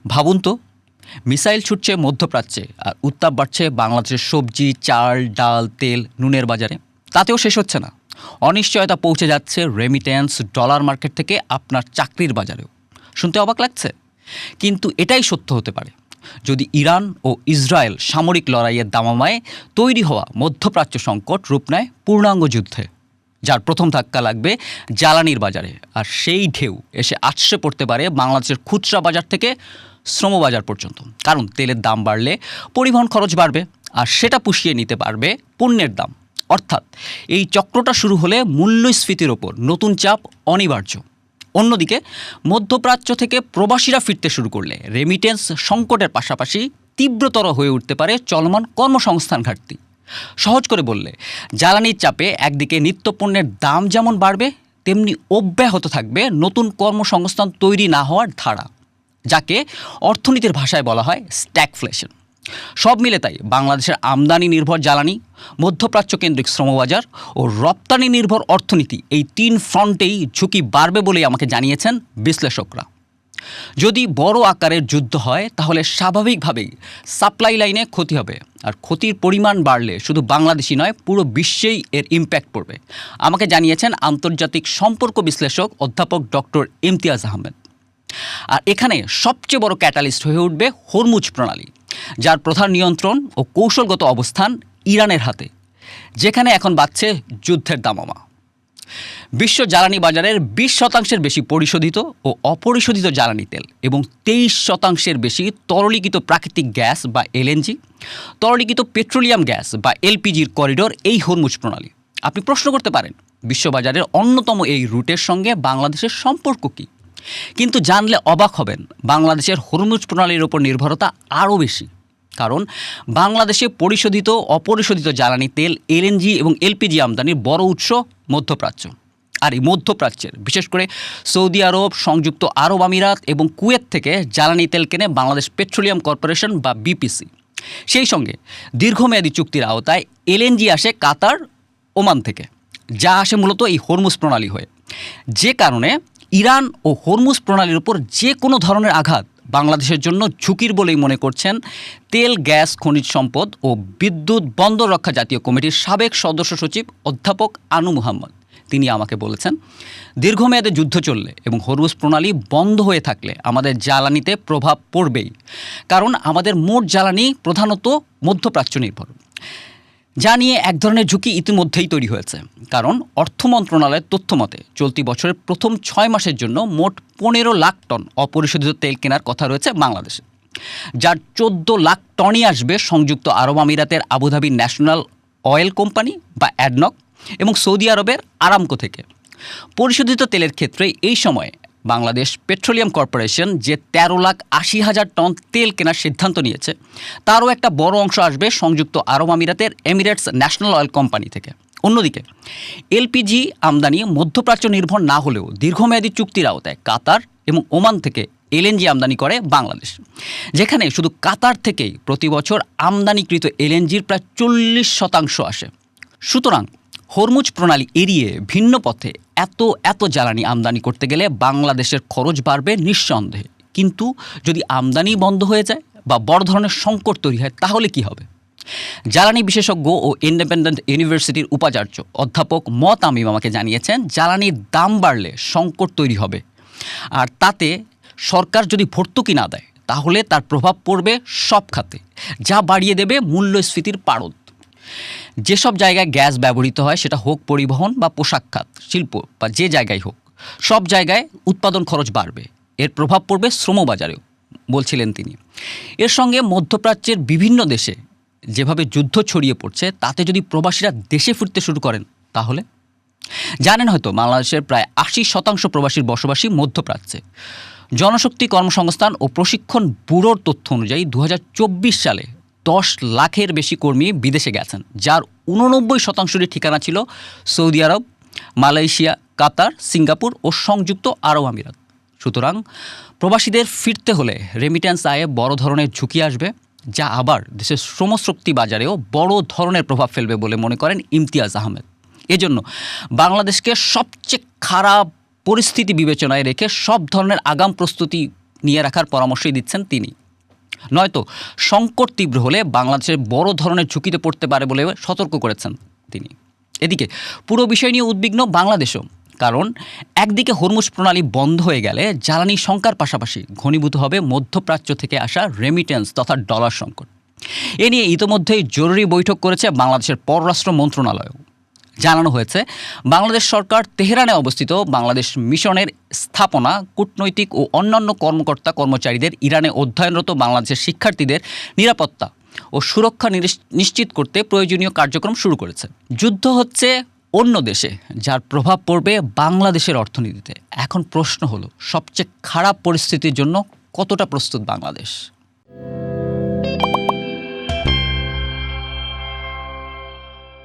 ভাবুন তো, মিসাইল ছুটছে মধ্যপ্রাচ্যে আর উত্তাপ বাড়ছে বাংলাদেশের সবজি, চাল, ডাল, তেল, নুনের বাজারে। তাতেও শেষ হচ্ছে না, অনিশ্চয়তা পৌঁছে যাচ্ছে রেমিটেন্স, ডলার মার্কেট থেকে আপনার চাকরির বাজারেও। শুনতে অবাক লাগছে, কিন্তু এটাই সত্য হতে পারে যদি ইরান ও ইসরায়েল সামরিক লড়াইয়ের দামামায় তৈরি হওয়া মধ্যপ্রাচ্য সংকট রূপ নেয় পূর্ণাঙ্গ যুদ্ধে, যার প্রথম ধাক্কা লাগবে জ্বালানির বাজারে। আর সেই ঢেউ এসে আছড়ে পড়তে পারে বাংলাদেশের খুচরা বাজার থেকে শ্রমবাজার পর্যন্ত। কারণ তেলের দাম বাড়লে পরিবহন খরচ বাড়বে, আর সেটা পুষিয়ে নিতে পারবে পণ্যের দাম। অর্থাৎ এই চক্রটা শুরু হলে মূল্যস্ফীতির ওপর নতুন চাপ অনিবার্য। অন্যদিকে মধ্যপ্রাচ্য থেকে প্রবাসীরা ফিরতে শুরু করলে রেমিটেন্স সংকটের পাশাপাশি তীব্রতর হয়ে উঠতে পারে চলমান কর্মসংস্থান ঘাটতি। সহজ করে বললে, জ্বালানির চাপে একদিকে নিত্যপণ্যের দাম যেমন বাড়বে, তেমনি অব্যাহত থাকবে নতুন কর্মসংস্থান তৈরি না হওয়ার ধারা, যাকে অর্থনীতির ভাষায় বলা হয় স্ট্যাগফ্লেশন। সব মিলে তাই বাংলাদেশের আমদানি নির্ভর জ্বালানি, মধ্যপ্রাচ্য কেন্দ্রিক শ্রমবাজার ও রপ্তানি নির্ভর অর্থনীতি, এই তিন ফ্রন্টেই ঝুঁকি বাড়বে বলেই আমাকে জানিয়েছেন বিশ্লেষকরা। যদি বড় আকারের যুদ্ধ হয় তাহলে স্বাভাবিকভাবেই সাপ্লাই লাইনে ক্ষতি হবে, আর ক্ষতির পরিমাণ বাড়লে শুধু বাংলাদেশই নয়, পুরো বিশ্বেই এর ইম্প্যাক্ট পড়বে। আমাকে জানিয়েছেন আন্তর্জাতিক সম্পর্ক বিশ্লেষক অধ্যাপক ডক্টর ইমতিয়াজ আহমেদ। আর এখানে সবচেয়ে বড় ক্যাটালিস্ট হয়ে উঠবে হরমুজ প্রণালী, যার প্রধান নিয়ন্ত্রণ ও কৌশলগত অবস্থান ইরানের হাতে, যেখানে এখন বাজছে যুদ্ধের দামামা। বিশ্ব জ্বালানি বাজারের 20% বেশি পরিশোধিত ও অপরিশোধিত জ্বালানি তেল এবং 23% বেশি তরলীকৃত প্রাকৃতিক গ্যাস বা এলএনজি, তরলীকৃত পেট্রোলিয়াম গ্যাস বা এলপিজির করিডোর এই হরমুজ প্রণালী। আপনি প্রশ্ন করতে পারেন, বিশ্ববাজারের অন্যতম এই রুটের সঙ্গে বাংলাদেশের সম্পর্ক কী? কিন্তু জানলে অবাক হবেন, বাংলাদেশের হরমুজ প্রণালীর ওপর নির্ভরতা আরও বেশি। কারণ বাংলাদেশে পরিশোধিত অপরিশোধিত জ্বালানি তেল, এলএনজি এবং এলপিজি আমদানির বড় উৎস মধ্যপ্রাচ্য। আর এই মধ্যপ্রাচ্যের বিশেষ করে সৌদি আরব, সংযুক্ত আরব আমিরাত এবং কুয়েত থেকে জ্বালানি তেল কেনে বাংলাদেশ পেট্রোলিয়াম কর্পোরেশন বা বিপিসি। সেই সঙ্গে দীর্ঘমেয়াদী চুক্তির আওতায় এলএনজি আসে কাতার, ওমান থেকে, যা আসে মূলত এই হরমুজ প্রণালী হয়ে। যে কারণে ইরান ও হরমুজ প্রণালীর উপর যে কোনো ধরনের আঘাত বাংলাদেশের জন্য ঝুঁকির বলেই মনে করছেন তেল, গ্যাস, খনিজ সম্পদ ও বিদ্যুৎ বন্দর রক্ষা জাতীয় কমিটির সাবেক সদস্য সচিব অধ্যাপক আনু মুহাম্মদ। তিনি আমাকে বলেছেন, দীর্ঘমেয়াদে যুদ্ধ চললে এবং হরমুজ প্রণালী বন্ধ হয়ে থাকলে আমাদের জ্বালানিতে প্রভাব পড়বেই, কারণ আমাদের মোট জ্বালানি প্রধানত মধ্যপ্রাচ্য নির্ভর। যা নিয়ে এক ধরনের ঝুঁকি ইতিমধ্যেই তৈরি হয়েছে, কারণ অর্থ মন্ত্রণালয়ের তথ্য মতে চলতি বছরের প্রথম 6 মাসের জন্য মোট 15 লাখ টন অপরিশোধিত তেল কেনার কথা রয়েছে বাংলাদেশে, যার 14 লাখ টনই আসবে সংযুক্ত আরব আমিরাতের আবুধাবি ন্যাশনাল অয়েল কোম্পানি বা অ্যাডনক এবং সৌদি আরবের আরামকো থেকে। পরিশোধিত তেলের ক্ষেত্রে এই সময়ে বাংলাদেশ পেট্রোলিয়াম কর্পোরেশন যে 13,80,000 টন তেল কেনার সিদ্ধান্ত নিয়েছে, তারও একটা বড় অংশ আসবে সংযুক্ত আরব আমিরাতের এমিরেটস ন্যাশনাল অয়েল কোম্পানি থেকে। অন্যদিকে এলপিজি আমদানি মধ্যপ্রাচ্য নির্ভর না হলেও দীর্ঘমেয়াদী চুক্তির আওতায় কাতার এবং ওমান থেকে এলএনজি আমদানি করে বাংলাদেশ, যেখানে শুধু কাতার থেকেই প্রতি বছর আমদানিকৃত এলএনজির প্রায় 40% আসে। সুতরাং হরমুজ প্রণালী এড়িয়ে ভিন্ন পথে এত জ্বালানি আমদানি করতে গেলে বাংলাদেশের খরচ বাড়বে নিঃসন্দেহে। কিন্তু যদি আমদানি বন্ধ হয়ে যায় বা বড় ধরনের সংকট তৈরি হয়, তাহলে কি হবে? জ্বালানি বিশেষজ্ঞ ও ইন্ডিপেন্ডেন্ট ইউনিভার্সিটির উপাচার্য অধ্যাপক তামিম আমাকে জানিয়েছেন, জ্বালানির দাম বাড়লে সংকট তৈরি হবে, আর তাতে সরকার যদি ভর্তুকি না দেয় তাহলে তার প্রভাব পড়বে সব খাতে, যা বাড়িয়ে দেবে মূল্যস্ফীতির পারদ। যেসব জায়গায় গ্যাস ব্যবহৃত হয়, সেটা হোক পরিবহন বা পোশাক খাত, শিল্প বা যে জায়গায় হোক, সব জায়গায় উৎপাদন খরচ বাড়বে। এর প্রভাব পড়বে শ্রমবাজারেও, বলছিলেন তিনি। এর সঙ্গে মধ্যপ্রাচ্যের বিভিন্ন দেশে যেভাবে যুদ্ধ ছড়িয়ে পড়ছে, তাতে যদি প্রবাসীরা দেশে ফিরতে শুরু করেন, তাহলে জানেন হয়তো বাংলাদেশের প্রায় 80% প্রবাসীর বসবাসী মধ্যপ্রাচ্যে। জনশক্তি, কর্মসংস্থান ও প্রশিক্ষণ ব্যুরোর তথ্য অনুযায়ী 2024 সালে 10 লাখের বেশি কর্মী বিদেশে গেছেন, যার 89%-ই ঠিকানা ছিল সৌদি আরব, মালয়েশিয়া, কাতার, সিঙ্গাপুর ও সংযুক্ত আরব আমিরাত। সুতরাং প্রবাসীদের ফিরতে হলে রেমিট্যান্স আয়ে বড় ধরনের ঝুঁকি আসবে, যা আবার দেশের শ্রমশক্তি বাজারেও বড় ধরনের প্রভাব ফেলবে বলে মনে করেন ইমতিয়াজ আহমেদ। এজন্য বাংলাদেশকে সবচেয়ে খারাপ পরিস্থিতি বিবেচনায় রেখে সব ধরনের আগাম প্রস্তুতি নিয়ে রাখার পরামর্শই দিচ্ছেন তিনি। নয়তো সংকট তীব্র হলে বাংলাদেশের বড় ধরনের ঝুঁকিতে পড়তে পারে বলে সতর্ক করেছেন তিনি। এদিকে পুরো বিষয় নিয়ে উদ্বিগ্ন বাংলাদেশও, কারণ একদিকে হরমুজ প্রণালী বন্ধ হয়ে গেলে জ্বালানি সংকটের পাশাপাশি ঘনীভূত হবে মধ্যপ্রাচ্য থেকে আসা রেমিটেন্স তথা ডলার সংকট। এ নিয়ে ইতোমধ্যেই জরুরি বৈঠক করেছে বাংলাদেশের পররাষ্ট্র মন্ত্রণালয়। জানানো হয়েছে বাংলাদেশ সরকার তেহরানে অবস্থিত বাংলাদেশ মিশনের স্থাপনা, কূটনৈতিক ও অন্যান্য কর্মকর্তা কর্মচারীদের ইরানে অধ্যয়নরত বাংলাদেশের শিক্ষার্থীদের নিরাপত্তা ও সুরক্ষা নিশ্চিত করতে প্রয়োজনীয় কার্যক্রম শুরু করেছে। যুদ্ধ হচ্ছে অন্য দেশে, যার প্রভাব পড়বে বাংলাদেশের অর্থনীতিতে। এখন প্রশ্ন হলো, সবচেয়ে খারাপ পরিস্থিতির জন্য কতটা প্রস্তুত বাংলাদেশ?